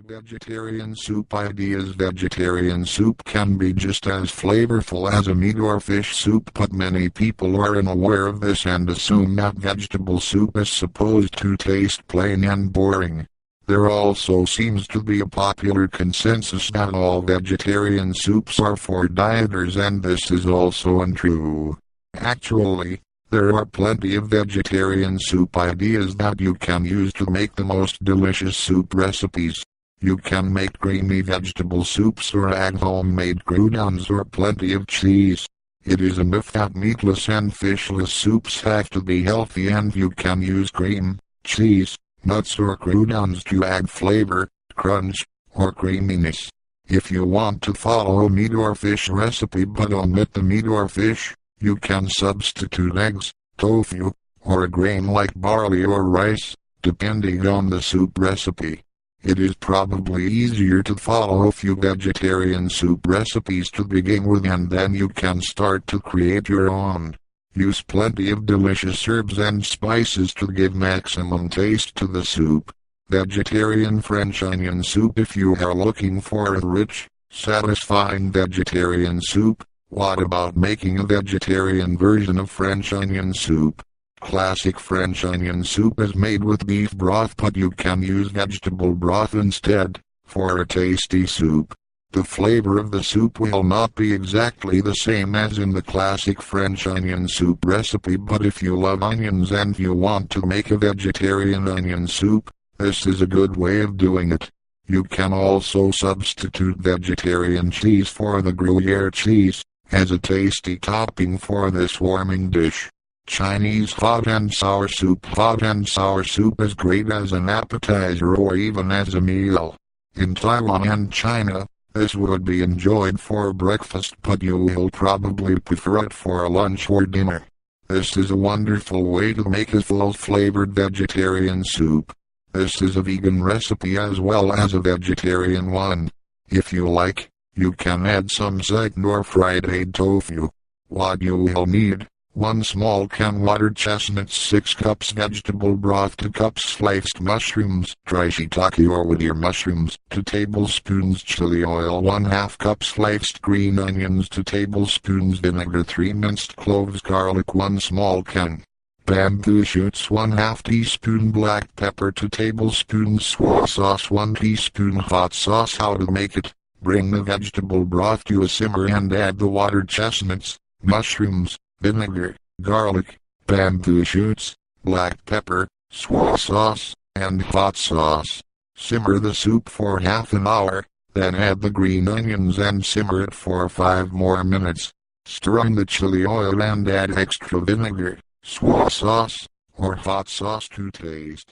Vegetarian soup ideas. Vegetarian soup can be just as flavorful as a meat or fish soup, but many people are unaware of this and assume that vegetable soup is supposed to taste plain and boring. There also seems to be a popular consensus that all vegetarian soups are for dieters, and this is also untrue. Actually, there are plenty of vegetarian soup ideas that you can use to make the most delicious soup recipes. You can make creamy vegetable soups or add homemade croutons or plenty of cheese. It is a myth that meatless and fishless soups have to be healthy, and you can use cream, cheese, nuts or croutons to add flavor, crunch, or creaminess. If you want to follow a meat or fish recipe but omit the meat or fish, you can substitute eggs, tofu, or a grain like barley or rice, depending on the soup recipe. It is probably easier to follow a few vegetarian soup recipes to begin with, and then you can start to create your own. Use plenty of delicious herbs and spices to give maximum taste to the soup. Vegetarian French onion soup. If you are looking for a rich, satisfying vegetarian soup, what about making a vegetarian version of French onion soup? Classic French onion soup is made with beef broth, but you can use vegetable broth instead, for a tasty soup. The flavor of the soup will not be exactly the same as in the classic French onion soup recipe, but if you love onions and you want to make a vegetarian onion soup, this is a good way of doing it. You can also substitute vegetarian cheese for the Gruyere cheese, as a tasty topping for this warming dish. Chinese hot and sour soup. Hot and sour soup is great as an appetizer or even as a meal. In Taiwan and China, this would be enjoyed for breakfast, but you will probably prefer it for lunch or dinner. This is a wonderful way to make a full-flavored vegetarian soup. This is a vegan recipe as well as a vegetarian one. If you like, you can add some sliced or fried tofu. What you will need: 1 small can watered chestnuts, 6 cups vegetable broth, 2 cups sliced mushrooms, dry shiitake or with your mushrooms, 2 tablespoons chili oil, 1/2 cup sliced green onions, 2 tablespoons vinegar, 3 minced cloves, garlic, 1 small can bamboo shoots, 1/2 teaspoon black pepper, 2 tablespoons soy sauce, 1 teaspoon hot sauce. How to make it: bring the vegetable broth to a simmer and add the watered chestnuts, mushrooms, vinegar, garlic, bamboo shoots, black pepper, soy sauce, and hot sauce. Simmer the soup for half an hour, then add the green onions and simmer it for 5 more minutes. Stir in the chili oil and add extra vinegar, soy sauce, or hot sauce to taste.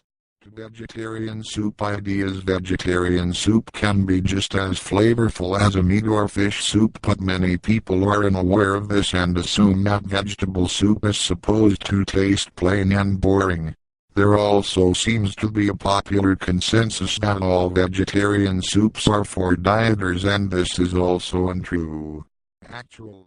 Vegetarian soup ideas. Vegetarian soup can be just as flavorful as a meat or fish soup, but many people are unaware of this and assume that vegetable soup is supposed to taste plain and boring. There also seems to be a popular consensus that all vegetarian soups are for dieters, and this is also untrue. Actually,